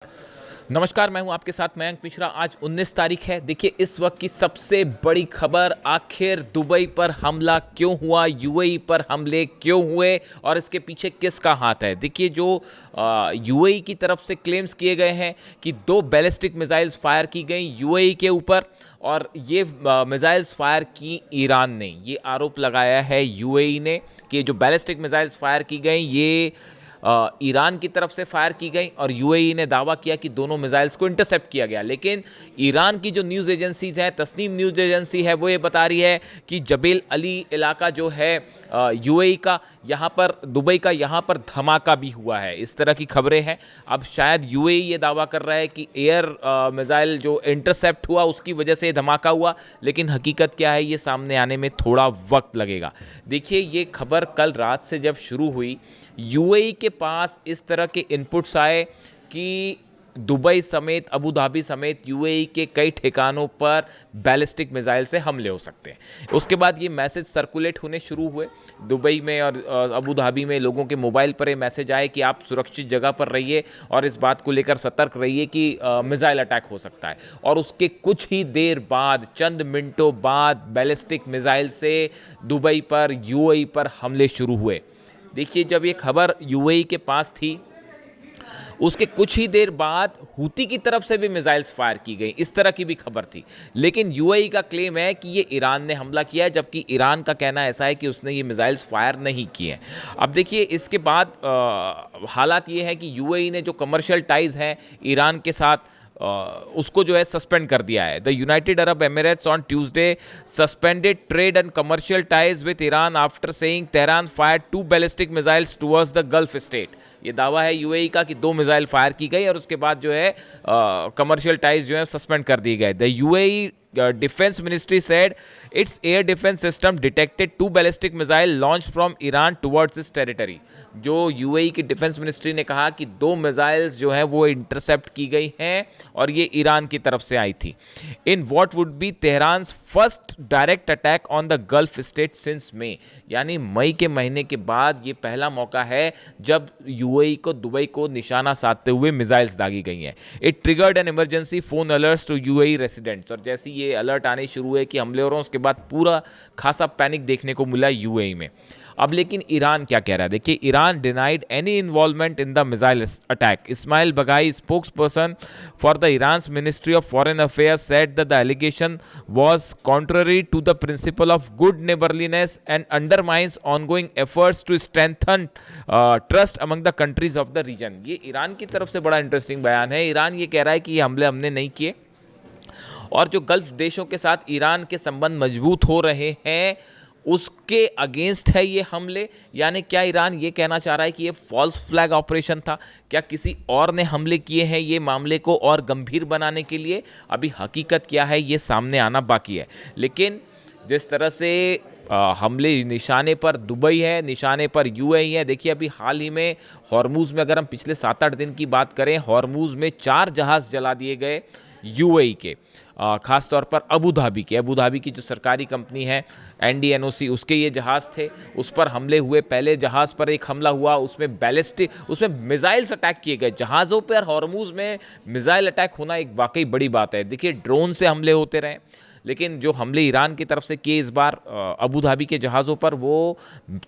नमस्कार, मैं हूं आपके साथ मयंक मिश्रा। आज 19 तारीख है। देखिए, इस वक्त की सबसे बड़ी खबर, आखिर दुबई पर हमला क्यों हुआ, यूएई पर हमले क्यों हुए और इसके पीछे किसका हाथ है। देखिए, जो यूएई की तरफ से क्लेम्स किए गए हैं कि 2 बैलिस्टिक मिसाइल्स फायर की गई यूएई के ऊपर, और ये मिसाइल्स फायर की ईरान ने। ये आरोप लगाया है यूएई ने कि जो बैलिस्टिक मिसाइल्स फायर की गई ये ईरान की तरफ से फायर की गई, और यूएई ने दावा किया कि दोनों मिसाइल्स को इंटरसेप्ट किया गया। लेकिन ईरान की जो न्यूज़ एजेंसीज हैं, तस्नीम न्यूज़ एजेंसी है, वो ये बता रही है कि जबेल अली इलाका जो है यूएई का, यहाँ पर दुबई का, यहाँ पर धमाका भी हुआ है। इस तरह की खबरें हैं। अब शायद यूएई ये दावा कर रहा है कि एयर मिसाइल जो इंटरसेप्ट हुआ उसकी वजह से धमाका हुआ, लेकिन हकीकत क्या है ये सामने आने में थोड़ा वक्त लगेगा। देखिए, ये खबर कल रात से जब शुरू हुई, यूएई के पास इस तरह के इनपुट्स आए कि दुबई समेत, अबू धाबी समेत यूएई के कई ठिकानों पर बैलिस्टिक मिसाइल से हमले हो सकते हैं। उसके बाद ये मैसेज सर्कुलेट होने शुरू हुए दुबई में और अबू धाबी में। लोगों के मोबाइल पर ये मैसेज आए कि आप सुरक्षित जगह पर रहिए और इस बात को लेकर सतर्क रहिए कि मिसाइल अटैक हो सकता है। और उसके कुछ ही देर बाद, चंद मिनटों बाद, बैलिस्टिक मिसाइल से दुबई पर, यूएई पर हमले शुरू हुए। देखिए, जब ये खबर यूएई के पास थी, उसके कुछ ही देर बाद हूती की तरफ से भी मिसाइल्स फायर की गई, इस तरह की भी खबर थी। लेकिन यूएई का क्लेम है कि ये ईरान ने हमला किया है, जबकि ईरान का कहना ऐसा है कि उसने ये मिसाइल्स फायर नहीं किए हैं। अब देखिए, इसके बाद हालात ये है कि यूएई ने जो कमर्शियल टाइज हैं ईरान के साथ, उसको जो है सस्पेंड कर दिया है। The United Arab Emirates on Tuesday suspended trade and commercial ties with Iran after saying Tehran fired 2 ballistic missiles towards the Gulf state. ये दावा है यूएई का कि 2 मिसाइल फायर की गई और उसके बाद जो है कमर्शियल टाइज जो है सस्पेंड कर दिए गए। The UAE Defense Ministry said its air defense system detected 2 ballistic missile launched from Iran towards its territory। जो यूएई की डिफेंस मिनिस्ट्री ने कहा कि 2 मिसाइल्स जो हैं वो इंटरसेप्ट की गई हैं और ये ईरान की तरफ से आई थी। In what would be Tehran's first direct attack on the Gulf state since May. यानी मई के महीने के बाद ये पहला मौका है जब यूएई को, दुबई को निशाना साधते हुए मिसाइल्स दागी गई हैं। It triggered an emergency phone alerts to UAE residents. और जैसी ये अलर्ट आने शुरू हुए कि हमले हो रहे हैं, उसके बाद पूरा खासा पैनिक देखने को मिला यूएई में। अब लेकिन ईरान क्या कह रहा है, देखिए, Iran denied any involvement in the missile attack. Esmaeil Baghaei, spokesperson for the Iran's Ministry of Foreign Affairs, said that the allegation was contrary to the principle of good neighbourliness and undermines ongoing efforts to strengthen trust among the countries of the region. ये Iran की तरफ से बड़ा interesting बयान है। Iran ये कह रहा है कि ये हमले हमने नहीं किए, और जो गल्फ देशों के साथ ईरान के संबंध मजबूत हो रहे हैं उसके अगेंस्ट है ये हमले। यानी क्या ईरान ये कहना चाह रहा है कि ये फॉल्स फ्लैग ऑपरेशन था? क्या किसी और ने हमले किए हैं ये मामले को और गंभीर बनाने के लिए? अभी हकीकत क्या है ये सामने आना बाकी है। लेकिन जिस तरह से हमले निशाने पर दुबई है, निशाने पर यूएई है। देखिए, अभी हाल ही में हॉर्मुज़ में, अगर हम पिछले 7-8 दिन की बात करें, हॉर्मुज़ में 4 जहाज़ जला दिए गए यूएई के, खास तौर पर अबू धाबी के। अबू धाबी की जो सरकारी कंपनी है एनडीएनओसी, उसके ये जहाज़ थे, उस पर हमले हुए। पहले जहाज़ पर एक हमला हुआ, उसमें बैलिस्टिक, उसमें मिसाइल्स अटैक किए गए। जहाज़ों पर हॉर्मुज़ में मिसाइल अटैक होना एक वाकई बड़ी बात है। देखिए, ड्रोन से हमले होते रहे, लेकिन जो हमले ईरान की तरफ से किए इस बार अबू धाबी के जहाज़ों पर, वो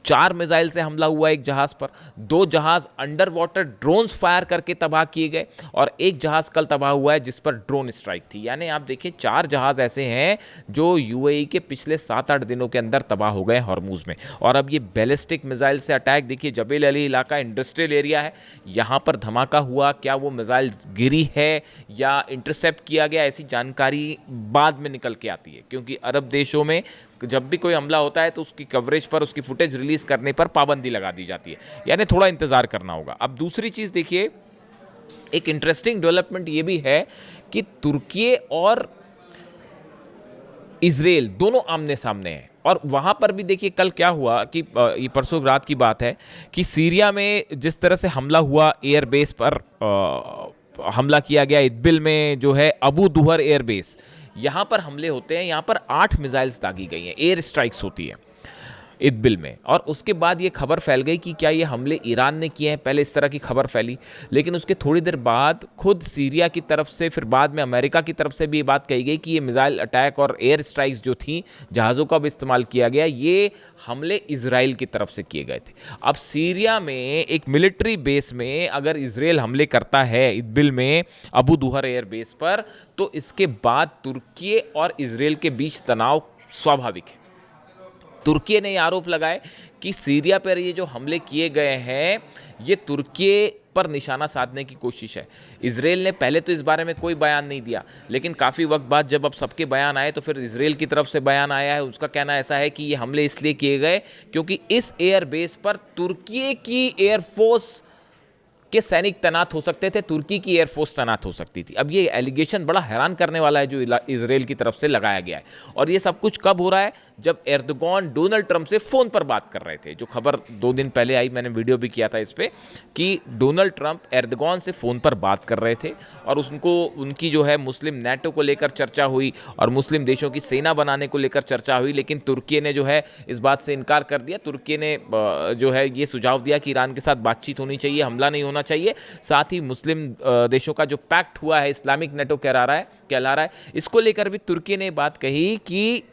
4 मिसाइल से हमला हुआ। एक जहाज़ पर 2 जहाज़ अंडर वाटर ड्रोन्स फायर करके तबाह किए गए, और एक जहाज़ कल तबाह हुआ है जिस पर ड्रोन स्ट्राइक थी। यानी आप देखिए, 4 जहाज़ ऐसे हैं जो यूएई के पिछले 7-8 दिनों के अंदर तबाह हो गए हॉर्मुज़ में। और अब ये बैलिस्टिक मिसाइल से अटैक, देखिए, जबेल अली इलाका इंडस्ट्रियल एरिया है, यहाँ पर धमाका हुआ। क्या वो मिसाइल गिरी है या इंटरसेप्ट किया गया, ऐसी जानकारी बाद में निकल के आती है, क्योंकि अरब देशों में जब भी कोई हमला होता है तो उसकी कवरेज पर, उसकी फुटेज रिलीज करने पर पाबंदी लगा दी जाती है। यानी थोड़ा इंतजार करना होगा। अब दूसरी चीज देखिए, एक इंटरेस्टिंग डेवलपमेंट ये भी है कि तुर्की और इजराइल दोनों आमने सामने हैं। और वहाँ पर भी देखिए कल क्या हुआ कि ये परसों रात की बात है कि सीरिया में जिस तरह से हमला हुआ, एयरबेस पर हमला किया गया, इदबिल में जो है अबू दुहर एयरबेस, यहाँ पर हमले होते हैं। यहाँ पर 8 मिसाइल्स दागी गई हैं, एयर स्ट्राइक्स होती है। इदबिल में। और उसके बाद ये खबर फैल गई कि क्या ये हमले ईरान ने किए हैं, पहले इस तरह की खबर फैली। लेकिन उसके थोड़ी देर बाद खुद सीरिया की तरफ से, फिर बाद में अमेरिका की तरफ से भी ये बात कही गई कि ये मिसाइल अटैक और एयर स्ट्राइक्स जो थी, जहाज़ों का भी इस्तेमाल किया गया, ये हमले इजराइल की तरफ से किए गए थे। अब सीरिया में एक मिलिट्री बेस में अगर इजराइल हमले करता है इदबिल में अबू दुहर एयर बेस पर, तो इसके बाद तुर्की और इजराइल के बीच तनाव स्वाभाविक है। तुर्की ने आरोप लगाए कि सीरिया पर ये जो हमले किए गए हैं ये तुर्की पर निशाना साधने की कोशिश है। इजराइल ने पहले तो इस बारे में कोई बयान नहीं दिया, लेकिन काफ़ी वक्त बाद जब अब सबके बयान आए तो फिर इजराइल की तरफ से बयान आया है। उसका कहना ऐसा है कि ये हमले इसलिए किए गए क्योंकि इस एयरबेस पर तुर्की की एयरफोर्स के सैनिक तैनात हो सकते थे, तुर्की की एयरफोर्स तैनात हो सकती थी। अब ये एलिगेशन बड़ा हैरान करने वाला है जो इजराइल की तरफ से लगाया गया है। और ये सब कुछ कब हो रहा है? जब एर्दोगन डोनाल्ड ट्रंप से फ़ोन पर बात कर रहे थे। जो खबर 2 दिन पहले आई, मैंने वीडियो भी किया था इस पर, कि डोनाल्ड ट्रंप एर्दोगन से फ़ोन पर बात कर रहे थे और उनकी जो है मुस्लिम नेटो को लेकर चर्चा हुई और मुस्लिम देशों की सेना बनाने को लेकर चर्चा हुई। लेकिन तुर्की ने जो है इस बात से इनकार कर दिया। तुर्की ने जो है ये सुझाव दिया कि ईरान के साथ बातचीत होनी चाहिए, हमला नहीं होना चाहिए। साथ ही मुस्लिम देशों का जो पैक्ट हुआ है, इस्लामिक नेटो कहला रहा है, इसको लेकर भी तुर्की ने बात कही कि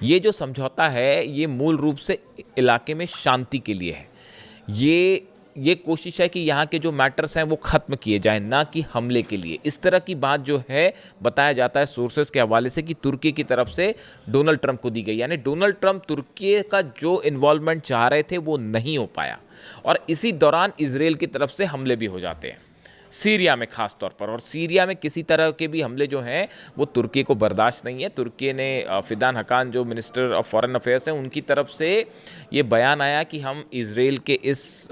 ये जो समझौता है ये मूल रूप से इलाके में शांति के लिए है। ये कोशिश है कि यहाँ के जो मैटर्स हैं वो ख़त्म किए जाएं, ना कि हमले के लिए। इस तरह की बात जो है बताया जाता है सोर्सेस के हवाले से कि तुर्की की तरफ से डोनाल्ड ट्रंप को दी गई। यानी डोनाल्ड ट्रंप तुर्की का जो इन्वॉल्वमेंट चाह रहे थे वो नहीं हो पाया और इसी दौरान इजराइल की तरफ से हमले भी हो जाते हैं, सीरिया में ख़ास तौर पर। और सीरिया में किसी तरह के भी हमले जो हैं वो तुर्की को बर्दाश्त नहीं है। तुर्की ने फिदान हकान जो मिनिस्टर ऑफ फॉरेन अफेयर्स हैं उनकी तरफ से ये बयान आया कि हम इजराइल के इस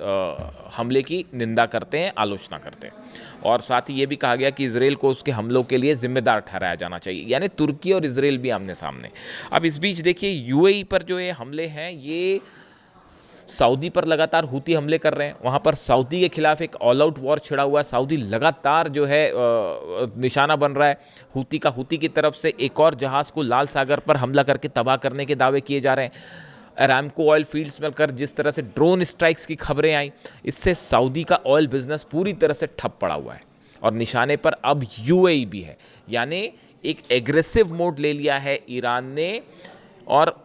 हमले की निंदा करते हैं, आलोचना करते हैं। और साथ ही ये भी कहा गया कि इजराइल को उसके हमलों के लिए जिम्मेदार ठहराया जाना चाहिए। यानी तुर्की और इजराइल भी आमने सामने। अब इस बीच देखिए यूएई पर जो ये हमले हैं ये सऊदी पर लगातार हूती हमले कर रहे हैं। वहाँ पर सऊदी के खिलाफ एक ऑल आउट वॉर छिड़ा हुआ है। सऊदी लगातार जो है निशाना बन रहा है हूती का। हूती की तरफ से एक और जहाज़ को लाल सागर पर हमला करके तबाह करने के दावे किए जा रहे हैं। अरामको ऑयल फील्ड्स में कर जिस तरह से ड्रोन स्ट्राइक्स की खबरें आई, इससे सऊदी का ऑयल बिजनेस पूरी तरह से ठप पड़ा हुआ है और निशाने पर अब यूएई भी है। यानी एक एग्रेसिव मोड ले लिया है ईरान ने। और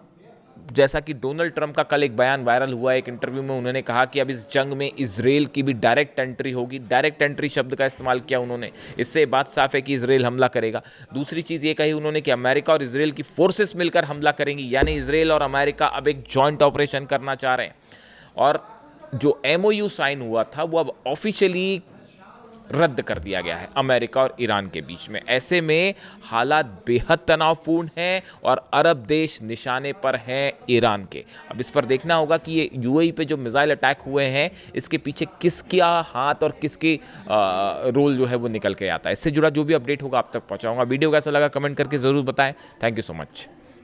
जैसा कि डोनाल्ड ट्रंप का कल एक बयान वायरल हुआ, एक इंटरव्यू में उन्होंने कहा कि अब इस जंग में इजराइल की भी डायरेक्ट एंट्री होगी। डायरेक्ट एंट्री शब्द का इस्तेमाल किया उन्होंने। इससे बात साफ है कि इजराइल हमला करेगा। दूसरी चीज़ ये कही उन्होंने कि अमेरिका और इजराइल की फोर्सेस मिलकर हमला करेंगी। यानी इजराइल और अमेरिका अब एक जॉइंट ऑपरेशन करना चाह रहे हैं। और जो MOU साइन हुआ था वो अब ऑफिशियली रद्द कर दिया गया है अमेरिका और ईरान के बीच में। ऐसे में हालात बेहद तनावपूर्ण हैं और अरब देश निशाने पर हैं ईरान के। अब इस पर देखना होगा कि ये यूएई पे जो मिसाइल अटैक हुए हैं इसके पीछे किसका हाथ और किसके रोल जो है वो निकल के आता है। इससे जुड़ा जो भी अपडेट होगा आप तक पहुंचाऊंगा। वीडियो कैसा लगा कमेंट करके ज़रूर बताएं। Thank you so much.